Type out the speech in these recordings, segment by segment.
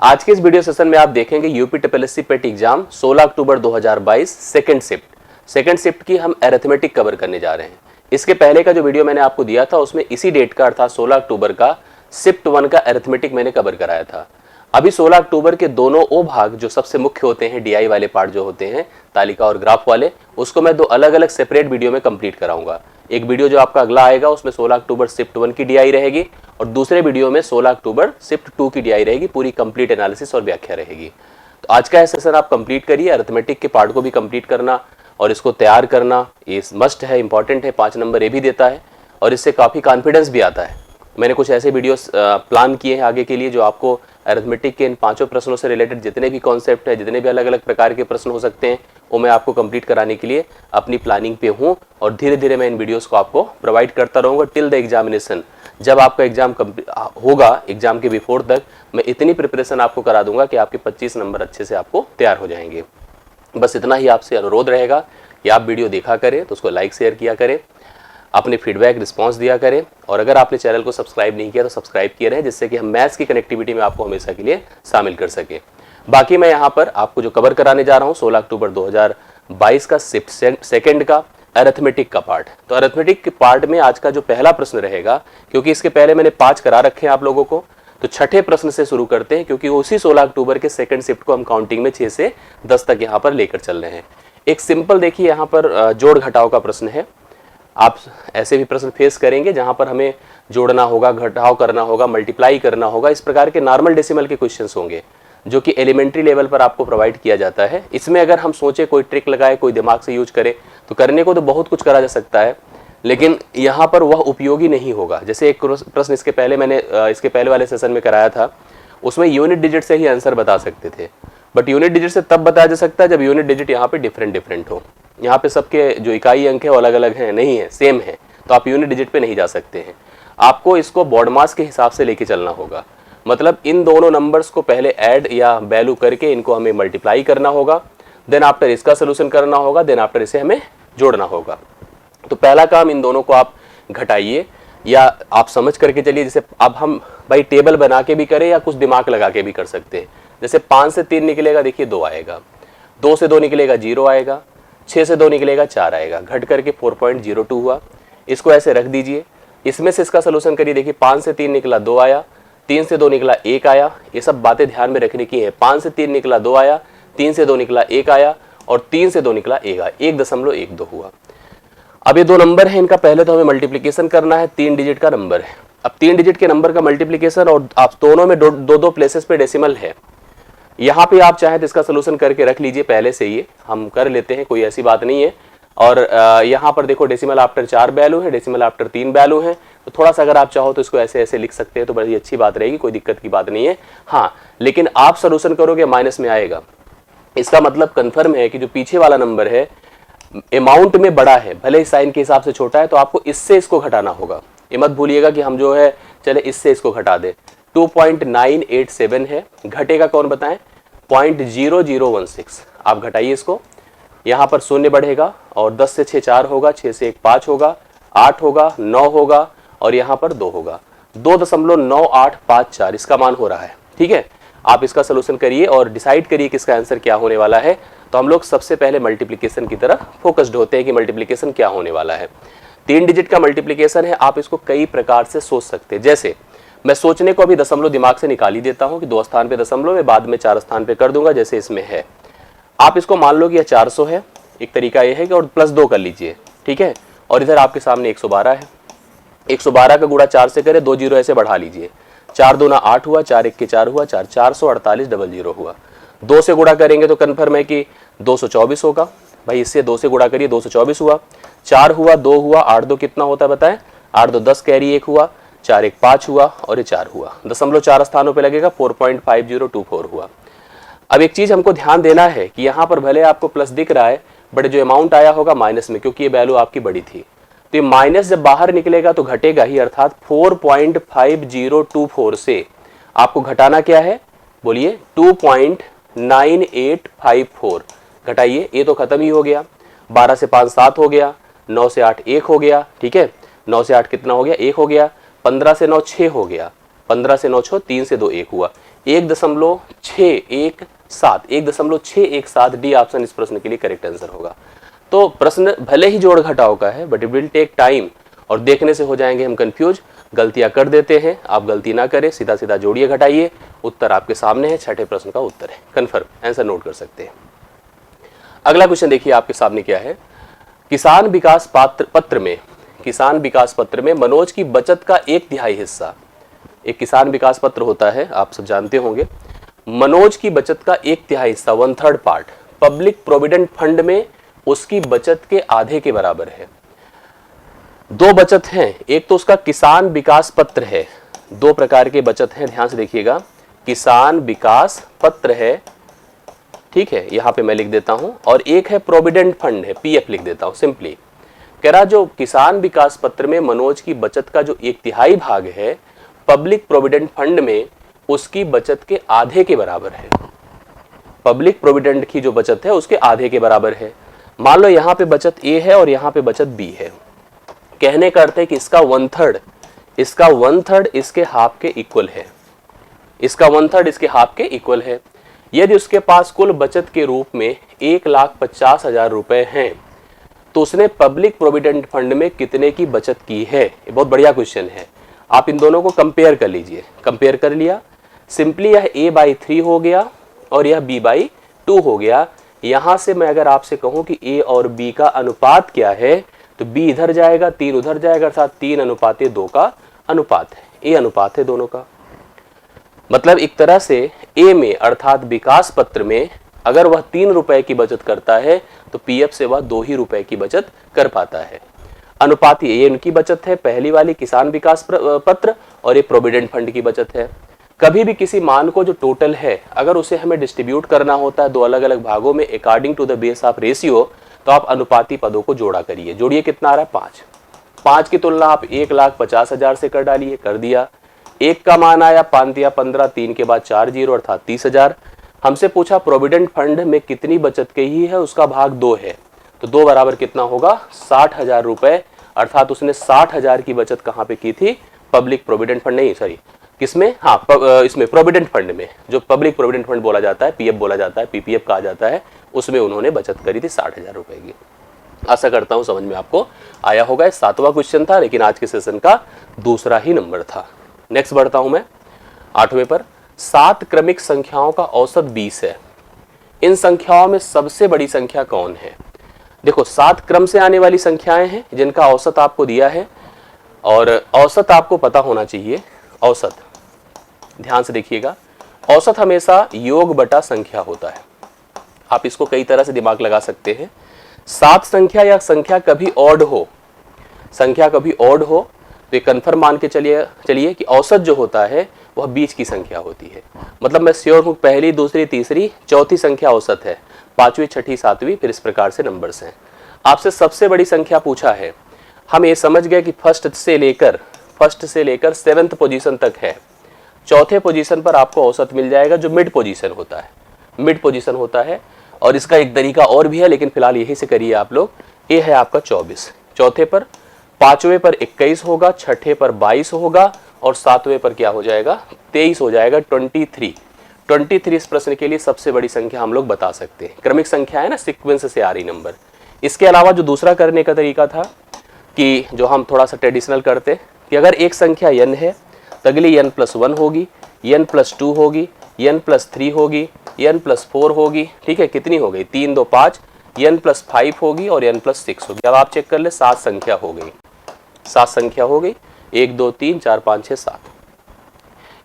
आज के इस वीडियो सेशन में आप देखेंगे यूपी ट्रिपलएससी पेट एग्जाम 16 अक्टूबर 2022 सेकंड शिफ्ट की हम अरिथमेटिक कवर करने जा रहे हैं। इसके पहले का जो वीडियो मैंने आपको दिया था उसमें इसी डेट का अर्थात 16 अक्टूबर का शिफ्ट 1 का अरिथमेटिक मैंने कवर कराया था। अभी 16 अक्टूबर के दोनों ओ भाग जो सबसे मुख्य होते हैं, डीआई वाले पार्ट जो होते हैं, तालिका और ग्राफ वाले, उसको मैं दो अलग अलग सेपरेट वीडियो में कंप्लीट कराऊंगा। एक वीडियो जो आपका अगला आएगा उसमें 16 अक्टूबर शिफ्ट 1 की डीआई रहेगी और दूसरे वीडियो में 16 अक्टूबर शिफ्ट 2 की डीआई रहेगी, पूरी कंप्लीट एनालिसिस और व्याख्या रहेगी। तो आज का सेशन आप कंप्लीट करिए। अरिथमेटिक के पार्ट को भी कंप्लीट करना और इसको तैयार करना ये मस्ट है, इंपॉर्टेंट है। 5 नंबर ये भी देता है और इससे काफ़ी कॉन्फिडेंस भी आता है। मैंने कुछ ऐसे वीडियोस प्लान किए हैं आगे के लिए जो आपको अरिथमेटिक के इन 5 प्रश्नों से रिलेटेड जितने भी कॉन्सेप्ट है, जितने भी अलग अलग प्रकार के प्रश्न हो सकते हैं, वो मैं आपको कंप्लीट कराने के लिए अपनी प्लानिंग पे हूँ और धीरे धीरे मैं इन वीडियोस को आपको प्रोवाइड करता रहूँगा टिल द एग्जामिनेशन। जब आपका एग्जाम होगा, एग्जाम के बिफोर तक मैं इतनी प्रिपरेशन आपको करा दूंगा कि आपके 25 नंबर अच्छे से आपको तैयार हो जाएंगे। बस इतना ही आपसे अनुरोध रहेगा कि आप वीडियो देखा करें तो उसको लाइक शेयर किया करें, अपने फीडबैक रिस्पांस दिया करें और अगर आपने चैनल को सब्सक्राइब नहीं किया तो सब्सक्राइब किए रहें, जिससे कि हम मैथ्स की कनेक्टिविटी में आपको हमेशा के लिए शामिल कर सके। बाकी मैं यहाँ पर आपको जो कवर कराने जा रहा हूँ 16 अक्टूबर 2022 का शिफ्ट सेकंड का अरिथमेटिक का पार्ट। तो अरिथमेटिक के पार्ट में आज का जो पहला प्रश्न रहेगा, क्योंकि इसके पहले मैंने 5 करा रखे हैं आप लोगों को, तो छठे प्रश्न से शुरू करते हैं, क्योंकि उसी 16 अक्टूबर के सेकंड शिफ्ट को हम काउंटिंग में 6 से 10 तक यहाँ पर लेकर चल रहे हैं। एक सिंपल देखिए यहाँ पर जोड़ घटाव का प्रश्न है। आप ऐसे भी प्रश्न फेस करेंगे जहां पर हमें जोड़ना होगा, घटाव करना होगा, मल्टीप्लाई करना होगा। इस प्रकार के नॉर्मल डेसिमल के क्वेश्चंस होंगे जो कि एलिमेंट्री लेवल पर आपको प्रोवाइड किया जाता है। इसमें अगर हम सोचे, कोई ट्रिक लगाए, कोई दिमाग से यूज करे तो करने को तो बहुत कुछ करा जा सकता है, लेकिन यहाँ पर वह उपयोगी नहीं होगा। जैसे एक प्रश्न इसके पहले वाले सेशन में कराया था, उसमें यूनिट डिजिट से ही आंसर बता सकते थे, बट यूनिट डिजिट से तब बताया जा सकता है जब यूनिट डिजिट यहाँ पे डिफरेंट हो। यहाँ पे सबके जो इकाई अंक है वो अलग अलग हैं, नहीं है, सेम है, तो आप यूनिट डिजिट पे नहीं जा सकते हैं। आपको इसको बॉड मास के हिसाब से लेके चलना होगा। मतलब इन दोनों नंबर्स को पहले ऐड या वैल्यू करके इनको हमें मल्टीप्लाई करना होगा, देन आफ्टर इसका सोल्यूशन करना होगा, देन आफ्टर इसे हमें जोड़ना होगा। तो पहला काम, इन दोनों को आप घटाइए या आप समझ करके चलिए। जैसे अब हम भाई टेबल बना के भी करें या कुछ दिमाग लगा के भी कर सकते हैं। जैसे 5 से 3 निकलेगा, देखिए 2 आएगा, 2 से 2 निकलेगा 0 आएगा, 6 से 2 निकलेगा 4 आएगा, घट करके 4.02 हुआ। इसको ऐसे रख दीजिए, इसमें से इसका सोल्यूशन करिए। देखिए 5 से 3 निकला 2 आया, 3 से 2 निकला 1 आया। ये सब बातें ध्यान में रखने की है। 5 से 3 निकला 2 आया, 3 से 2 निकला 1 आया और 3 से 2 निकला 1.12 हुआ। अब ये 2 नंबर है, इनका पहले तो हमें मल्टीप्लीकेशन करना है। 3 डिजिट का नंबर है। अब 3 डिजिट के नंबर का मल्टीप्लीकेशन, और आप दोनों में दो प्लेसेस पे डेसिमल है। यहाँ पे आप चाहे तो इसका सोल्यूशन करके रख लीजिए, पहले से ही हम कर लेते हैं, कोई ऐसी बात नहीं है। और यहाँ पर देखो डेसिमल आफ्टर 4 वैल्यू है, डेसिमल आफ्टर 3 वैल्यू है, तो थोड़ा सा अगर आप चाहो तो इसको ऐसे ऐसे लिख सकते हैं, तो बड़ी अच्छी बात रहेगी, कोई दिक्कत की बात नहीं है। हाँ, लेकिन आप सोल्यूशन करोगे माइनस में आएगा, इसका मतलब कन्फर्म है कि जो पीछे वाला नंबर है अमाउंट में बड़ा है, भले ही साइन के हिसाब से छोटा है, तो आपको इससे इसको घटाना होगा। ये मत भूलिएगा कि हम जो है चले इससे इसको घटा दे। 2.987 है, घटेगा कौन बताएं? 0.0016। आप घटाइए इसको, यहाँ पर शून्य बढ़ेगा और 10 से 6 4 होगा, 6 से 1 5 होगा, 8 होगा, 9 होगा और यहाँ पर 2 होगा। 2.9854 इसका मान हो रहा है। ठीक है, आप इसका सोल्यूशन करिए और डिसाइड करिए कि इसका आंसर क्या होने वाला है। तो हम लोग सबसे पहले मल्टीप्लिकेशन की तरफ फोकस्ड होते हैं कि मल्टीप्लिकेशन क्या होने वाला है। 3 डिजिट का मल्टीप्लिकेशन है, आप इसको कई प्रकार से सोच सकते हैं। जैसे मैं सोचने को अभी दशमलव दिमाग से निकाल ही देता हूं कि 2 स्थान पे दशमलव है, बाद में 4 स्थान पे कर दूंगा जैसे इसमें है। आप इसको मान लो कि यह 400 है, एक तरीका यह है कि और प्लस 2 कर लीजिए। ठीक है, और इधर आपके सामने 112 है, 112 का गुणा 4 से करें, 2 जीरो ऐसे बढ़ा लीजिए। 4 दूना 8 हुआ, 4 1 के 4 हुआ, 448 हुआ। 2 से गुणा करेंगे तो कन्फर्म है कि 224 होगा। भाई इससे 2 से गुणा करिए, 224 हुआ। 4 हुआ, 2 हुआ, 8 2 कितना होता है बताएं? 8 2 10, कैरी 1 हुआ, 4 1 5 हुआ और ये 4 हुआ। दशमलव 4 स्थानों पे लगेगा, 4.5024 हुआ। अब एक चीज हमको ध्यान देना है कि यहाँ पर भले आपको प्लस दिख रहा है, बट जो अमाउंट आया होगा माइनस में, क्योंकि ये वैल्यू आपकी बड़ी थी। तो ये माइनस जब बाहर निकलेगा तो घटेगा ही, अर्थात 4.5024 से आपको घटाना क्या है? बोलिए 2.9854। घटाइए, ये तो खत्म ही हो गया। 12 से 5 7 हो गया, 9 से 8 1 हो गया। ठीक है, 9 से 8 कितना हो गया? 1 हो गया। 15 से 9 6 हो गया, 15 से 9 6, 3 से 2 1 हुआ। 1.617 डी ऑप्शन इस प्रश्न के लिए करेक्ट आंसर होगा। तो प्रश्न भले ही जोड़ घटाव का है but it will take time और देखने से हो जाएंगे हम कंफ्यूज, गलतियां कर देते हैं। आप गलती ना करें, सीधा सीधा जोड़िए घटाइए, उत्तर आपके सामने है, छठे प्रश्न का उत्तर है। कन्फर्म आंसर नोट कर सकते हैं। अगला क्वेश्चन देखिए आपके सामने क्या है। किसान विकास पत्र में मनोज की बचत का 1/3 हिस्सा, एक किसान विकास पत्र होता है आप सब जानते होंगे, मनोज की बचत का 1/3 हिस्सा 1/3 पार्ट पब्लिक प्रोविडेंट फंड में उसकी बचत के आधे के बराबर है। दो बचत हैं, एक तो उसका किसान विकास पत्र है, दो प्रकार के बचत हैं, ध्यान से देखिएगा। किसान विकास पत्र है, ठीक है, यहां पे मैं लिख देता हूं, और एक है प्रोविडेंट फंड है, पीएफ लिख देता हूं सिंपली। कह रहा जो किसान विकास पत्र में मनोज की बचत का जो 1/3 भाग है पब्लिक प्रोविडेंट फंड में उसकी बचत के आधे के बराबर है। पब्लिक प्रोविडेंट की जो बचत है उसके आधे के बराबर है। मान लो यहाँ पे बचत ए है और यहाँ पे बचत बी है। कहने का अर्थ है कि इसका 1/3 इसके हाफ के इक्वल है, इसका 1/3 इसके हाफ के इक्वल है। यदि उसके पास कुल बचत के रूप में 1,50,000 रुपए हैं तो उसने पब्लिक प्रोविडेंट फंड में कितने की बचत की है। ये बहुत बढ़िया क्वेश्चन है, आप इन दोनों को कंपेयर कर लीजिए। कंपेयर कर लिया, सिंपली यह a/3 हो गया और यह b/2 हो गया। यहां से मैं अगर आपसे कहूं कि a और b का अनुपात क्या है तो b इधर जाएगा, 3 उधर जाएगा, अर्थात 3:2 का अनुपात है, a अनुपात है दोनों का। मतलब एक तरह से a में अर्थात विकास पत्र में अगर वह 3 रुपए की बचत करता है तो पीएफ से वह 2 ही रुपए की बचत कर पाता है। अनुपाती ये उनकी बचत है, पहली वाली किसान विकास पत्र, और ये प्रोविडेंट फंड की बचत है। कभी भी किसी मान को जो टोटल है अगर उसे हमें डिस्ट्रीब्यूट करना होता है दो अलग अलग भागों में according to the base of ratio, तो आप अनुपाती पदों को जोड़ा करिए। जोड़िए कितना आ रहा है 5, 5 की तुलना आप 1,50,000 से कर डालिए, कर दिया। 1 का मान आया 5 या 15, 3 के बाद 4 जीरो अर्थात 30,000। हमसे पूछा प्रोविडेंट फंड में कितनी बचत की है, उसका भाग 2 है, तो 2 बराबर कितना होगा 60,000 रुपए, अर्थात उसने 60,000 की बचत कहाँ पे की थी, पब्लिक प्रोविडेंट फंड नहीं सॉरी किसमें, हाँ इसमें प्रोविडेंट फंड में, जो पब्लिक प्रोविडेंट फंड बोला जाता है, पीएफ बोला जाता है, पीपीएफ कहा जाता है, उसमें उन्होंने बचत करी थी 60,000 रुपए की। आशा करता हूं समझ में आपको आया होगा। 7वां क्वेश्चन था लेकिन आज के सेशन का दूसरा ही नंबर था। नेक्स्ट बढ़ता हूं मैं 8वें पर। 7 क्रमिक संख्याओं का औसत 20 है, इन संख्याओं में सबसे बड़ी संख्या कौन है। देखो 7 क्रम से आने वाली संख्याएं हैं जिनका औसत आपको दिया है, और औसत आपको पता होना चाहिए। औसत ध्यान से देखिएगा, औसत हमेशा योग बटा संख्या होता है। आप इसको कई तरह से दिमाग लगा सकते हैं। 7 संख्या या संख्या कभी ऑड हो, संख्या कभी ऑड हो तो ये कन्फर्म मान के चलिए कि औसत जो होता है वह बीच की संख्या होती है। मतलब मैं श्योर हूं पहली, दूसरी, तीसरी, चौथी संख्या औसत है, 5वीं, 6ठी, 7वीं, फिर इस प्रकार से नंबर्स हैं। आपसे सबसे बड़ी संख्या पूछा है, हम ये समझ गए कि फर्स्ट से लेकर 7th पोजीशन तक है। चौथे पोजीशन पर आपको औसत मिल जाएगा जो मिड पोजीशन होता है, और इसका एक तरीका और भी है लेकिन फिलहाल यही से करिए आप लोग। ये है आपका 24 चौथे पर, 5वें पर 21 होगा, 6ठे पर 22 होगा, और 7वें पर क्या हो जाएगा 23 हो जाएगा, 23 इस प्रश्न के लिए सबसे बड़ी संख्या हम लोग बता सकते हैं। क्रमिक संख्या है ना, सीक्वेंस से आ रही नंबर। इसके अलावा जो दूसरा करने का तरीका था कि जो हम थोड़ा सा ट्रेडिशनल करते कि अगर एक संख्या n है तो अगली n+1 होगी, n+2 होगी, n+3 होगी, n+4 होगी, ठीक है, कितनी हो गई 3, 2, 5, n+5 होगी और n+6 होगी। अब आप चेक कर ले 7 संख्या हो गई, 7 संख्या हो गई, 1, 2, 3, 4, 5, 6, 7।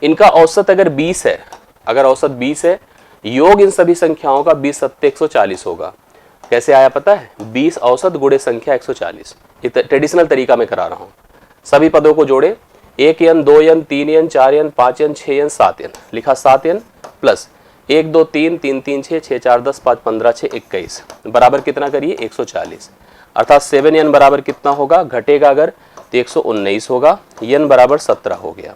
इनका औसत अगर 20 है, अगर औसत 20 है, योग इन सभी संख्याओं का 20 × 140 होगा। कैसे आया पता है, 20 औसत गुणे संख्या 140। ये ट्रेडिशनल तरीका में करा रहा हूं। सभी पदों को जोड़े, 1n, 2n, 3n, 4n, 5n, 6n, 7n, लिखा 7n प्लस 1, 2, 3, 3, 3, 6, 6, 4, 10, 5, 15, 6, 21 बराबर कितना करिए 140, अर्थात 7n बराबर कितना होगा, घटेगा अगर तो 119 होगा। n बराबर 17 हो गया,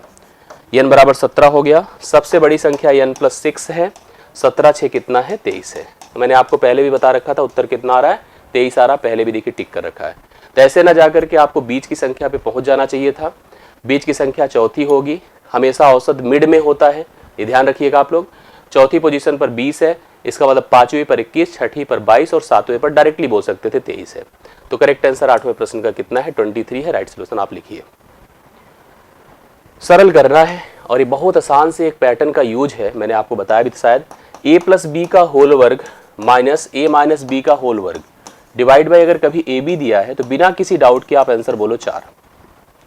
n बराबर 17 हो गया। सबसे बड़ी संख्या n+6 है, 17 6 कितना है 23 है। मैंने आपको पहले भी बता रखा था उत्तर कितना आ रहा है 23 आ रहा, पहले भी देखिए टिक कर रखा है। तो ऐसे ना जाकर के आपको बीच की संख्या पे पहुंच जाना चाहिए था। बीच की संख्या चौथी होगी, हमेशा औसत मिड में होता है, ये ध्यान रखिएगा आप लोग। चौथी पोजीशन पर 20 है, इसका मतलब पांचवी पर 21, छठी पर 22 और सातवें पर डायरेक्टली बोल सकते थे 23 है। तो करेक्ट आंसर आठवें प्रश्न का कितना है? 23 है। राइट सोल्यूशन आप लिखिए। सरल करना है और ये बहुत आसान से एक पैटर्न का यूज है, मैंने आपको बताया भी शायद। a प्लस बी का होल वर्ग माइनस a माइनस बी का होल वर्ग डिवाइड बाई अगर कभी a b दिया है तो बिना किसी डाउट के आप आंसर बोलो 4।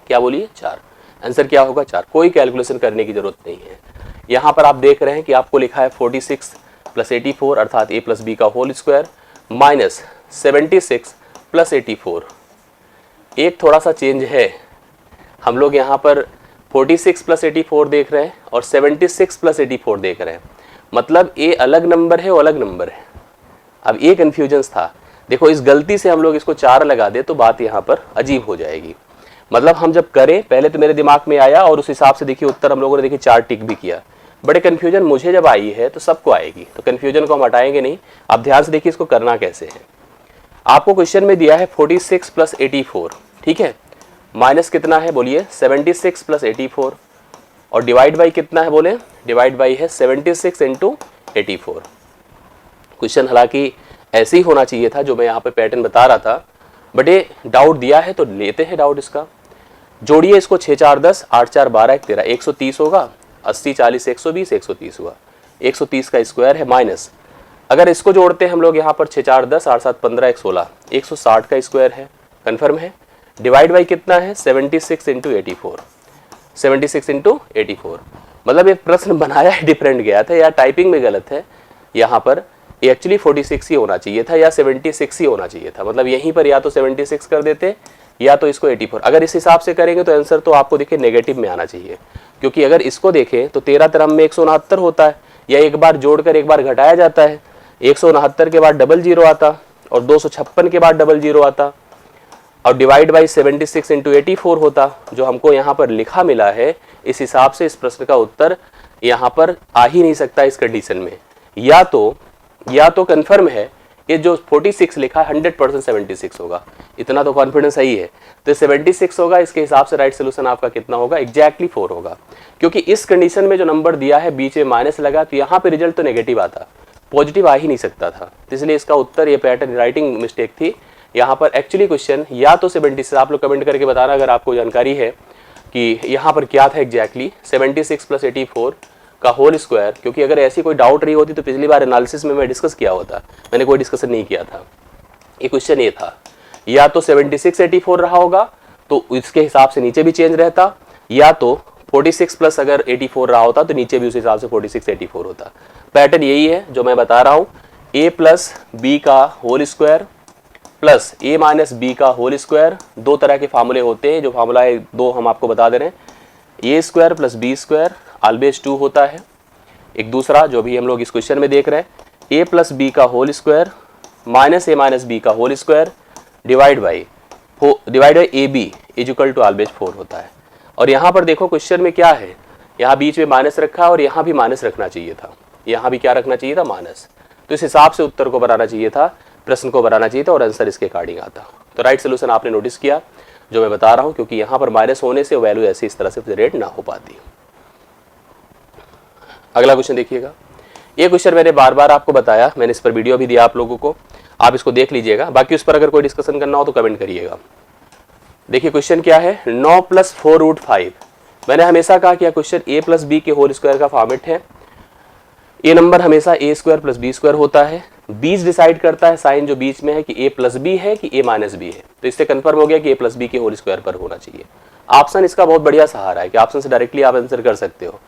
क्या बोलिए? 4। आंसर क्या होगा? 4। कोई कैलकुलेशन करने की जरूरत नहीं है। यहाँ पर आप देख रहे हैं कि आपको लिखा है 46 प्लस 84 अर्थात a प्लस बी का होल स्क्वायर माइनस 76 प्लस 84। एक थोड़ा सा चेंज है, हम लोग यहाँ पर 46 प्लस 84 देख रहे हैं और 76 प्लस 84 देख रहे हैं, मतलब a अलग नंबर है और अलग नंबर है। अब ये कन्फ्यूजन था। देखो इस गलती से हम लोग इसको 4 लगा दे तो बात यहाँ पर अजीब हो जाएगी। मतलब हम जब करें, पहले तो मेरे दिमाग में आया और उस हिसाब से देखिए उत्तर हम लोगों ने देखिए 4 टिक भी किया। बड़े कन्फ्यूजन मुझे जब आई है तो सबको आएगी, तो कन्फ्यूजन को हम हटाएंगे नहीं। आप ध्यान से देखिए इसको करना कैसे है। आपको क्वेश्चन में दिया है 46 प्लस 84, ठीक है, माइनस कितना है बोलिए? 76 प्लस 84 और डिवाइड बाई कितना है बोले? डिवाइड बाई है 76 इंटू 84। क्वेश्चन हालांकि ऐसे ही होना चाहिए था जो मैं यहाँ पे पैटर्न बता रहा था, बट ये डाउट दिया है तो लेते हैं डाउट इसका। जोड़िए इसको 6 4 10, 8 4 12 1 13, 130 होगा, 80 40 120, 130 हुआ, 130 का स्क्वायर है माइनस, अगर इसको जोड़ते हैं हम लोग यहाँ पर 6 4 10, 8 7 15 1 16, 160 का स्क्वायर है, कन्फर्म है। डिवाइड बाई कितना है? 76 इंटू 84, 76 इंटू 84। मतलब ये प्रश्न बनाया है डिफरेंट गया था या टाइपिंग में गलत है। यहाँ पर ये एक्चुअली 46 ही होना चाहिए था या 76 ही होना चाहिए था। मतलब यहीं पर या तो 76 कर देते या तो इसको 84। अगर इस हिसाब से करेंगे तो आंसर तो आपको देखिए नेगेटिव में आना चाहिए, क्योंकि अगर इसको देखें तो 13 term में 169 होता है, या एक बार जोड़कर एक बार घटाया जाता है। 169 के बाद डबल जीरो आता और 256 के बाद डबल जीरो आता और डिवाइड बाई 76 इंटू 84 होता, जो हमको यहाँ पर लिखा मिला है। इस हिसाब से इस प्रश्न का उत्तर यहाँ पर आ ही नहीं सकता इस कंडीशन में। या तो कन्फर्म है ये जो 46 लिखा 100% 76 होगा, इतना तो कॉन्फिडेंस सही है, तो 76 होगा। इसके हिसाब से राइट सोल्यूशन आपका कितना होगा? एग्जैक्टली 4 होगा, क्योंकि इस कंडीशन में जो नंबर दिया है बीच में माइनस लगा तो यहाँ पे रिजल्ट तो नेगेटिव आता, पॉजिटिव आ ही नहीं सकता था। इसलिए इसका उत्तर, ये पैटर्न राइटिंग मिस्टेक थी यहाँ पर। एक्चुअली क्वेश्चन या तो 76, आप लोग कमेंट करके बताना अगर आपको जानकारी है कि यहाँ पर क्या था एग्जैक्टली 76 प्लस 84 का होल स्क्वायर, क्योंकि अगर ऐसी कोई डाउट रही होती तो पिछली बार एनालिसिस में मैं डिस्कस किया होता, मैंने कोई डिस्कशन नहीं किया था। ये क्वेश्चन ये था, या तो 76 84 रहा होगा तो इसके हिसाब से नीचे भी चेंज रहता, या तो 46 प्लस अगर 84 रहा होता तो नीचे भी उस हिसाब से 46 84 होता। पैटर्न यही है जो मैं बता रहा हूँ। a प्लस बी का whole square plus a minus B का होल स्क्वायर, दो तरह के फार्मूले होते हैं, जो फार्मूला है दो हम आपको बता दे रहे हैं। a square plus B square always 2 होता है। एक दूसरा जो भी हम लोग इस क्वेश्चन में देख रहे हैं, a प्लस बी का whole square minus a minus B का whole square divide by A B is equal to always 4 होता है। और यहाँ पर देखो क्वेश्चन में क्या है, यहाँ बीच में माइनस रखा है और यहाँ भी माइनस रखना चाहिए था, यहाँ भी क्या रखना चाहिए था? माइनस। तो इस हिसाब से उत्तर को बनाना चाहिए था, प्रश्न को बनाना चाहिए था और आंसर इसके अकॉर्डिंग आता। तो राइट सोल्यूशन आपने नोटिस किया जो मैं बता रहा हूँ, क्योंकि यहाँ पर माइनस होने से वैल्यू ऐसी इस तरह से जनरेट ना हो पाती। अगला क्वेश्चन देखिएगा। ये क्वेश्चन मैंने बार बार आपको बताया, मैंने इस पर वीडियो भी दिया आप लोगों को, आप इसको देख लीजिएगा। बाकी उस पर अगर कोई डिस्कशन करना हो तो कमेंट करिएगा। देखिए क्वेश्चन क्या है, 9 प्लस 4 रूट 5। मैंने हमेशा कहा कि यह क्वेश्चन a प्लस बी के होल स्क्वायर का फॉर्मेट है। ये नंबर हमेशा a square plus B square होता है। बीच डिसाइड करता है साइन जो बीच में है कि a प्लस बी है कि a माइनस बी है। तो इससे कंफर्म हो गया कि a प्लस बी के होल स्क्वायर पर होना चाहिए। ऑप्शन इसका बहुत बढ़िया सहारा है कि ऑप्शन से डायरेक्टली आप आंसर कर सकते हो,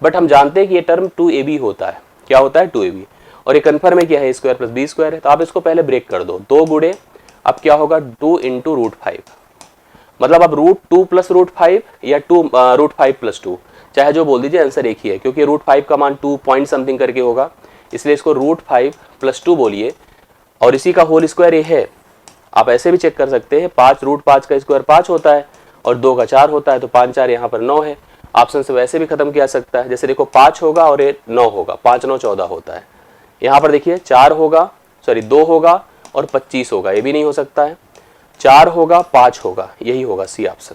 बट हम जानते हैं कि ये टर्म 2ab होता है। क्या होता है? 2ab। और ये कंफर्म है कि है a square plus B square है। तो आप इसको पहले ब्रेक कर दो, 2 गुणे अब क्या होगा 2 इंटू रूट 5, मतलब अब रूट 2 प्लस रूट 5 या रूट 5 प्लस 2, चाहे जो बोल दीजिए, आंसर एक ही है, क्योंकि रूट 5 का मान 2 पॉइंट समथिंग करके होगा, इसलिए इसको रूट 5 प्लस 2 बोलिए। और इसी का होल स्क्वायर ये है। आप ऐसे भी चेक कर सकते हैं, 5 रूट 5 का स्क्वायर 5 होता है और 2 का 4 होता है, तो 5 4 यहाँ पर 9 है। ऑप्शन से वैसे भी खत्म किया सकता है, जैसे देखो 5 होगा और ये 9 होगा, 5 9 14 होता है। यहाँ पर देखिए 4 होगा, सॉरी 2 होगा और 25 होगा, ये भी नहीं हो सकता है। 4 होगा 5 होगा, यही होगा सी ऑप्शन।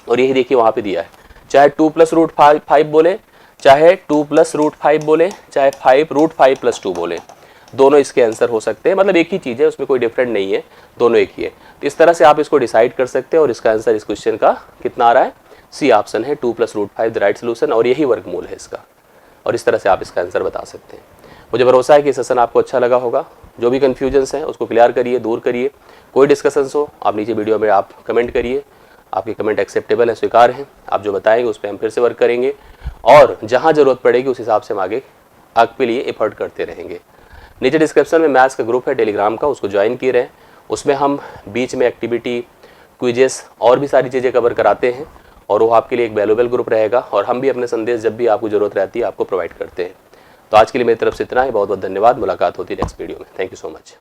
और यही देखिए वहां पे दिया है, चाहे 2 प्लस रूट 5 बोले, चाहे 2 प्लस रूट 5 बोले, चाहे 5 रूट 5 प्लस 2 बोले, दोनों इसके आंसर हो सकते हैं। मतलब एक ही चीज़ है, उसमें कोई डिफरेंट नहीं है, दोनों एक ही है। तो इस तरह से आप इसको डिसाइड कर सकते हैं और इसका आंसर इस क्वेश्चन का कितना आ रहा है, सी ऑप्शन है 2 plus root 5 the right solution, और यही वर्गमूल है इसका। और इस तरह से आप इसका आंसर बता सकते हैं। मुझे भरोसा है कि सेशन आपको अच्छा लगा होगा। जो भी कन्फ्यूजन्स हैं उसको क्लियर करिए, दूर करिए। कोई डिस्कशंस हो आप नीचे वीडियो में आप कमेंट करिए, आपके कमेंट एक्सेप्टेबल हैं, स्वीकार हैं। आप जो बताएंगे उस पर हम फिर से वर्क करेंगे और जहाँ ज़रूरत पड़ेगी उस हिसाब से हम आगे आपके लिए एफर्ट करते रहेंगे। नीचे डिस्क्रिप्शन में मैथ्स का ग्रुप है टेलीग्राम का, उसको ज्वाइन किए रहें। उसमें हम बीच में एक्टिविटी, क्विजेस और भी सारी चीज़ें कवर कराते हैं और वो आपके लिए एक वैल्यूएबल ग्रुप रहेगा। और हम भी अपने संदेश जब भी आपको ज़रूरत रहती है आपको प्रोवाइड करते हैं। तो आज के लिए मेरी तरफ से इतना ही। बहुत बहुत धन्यवाद। मुलाकात होती है नेक्स्ट वीडियो में। Thank you so much.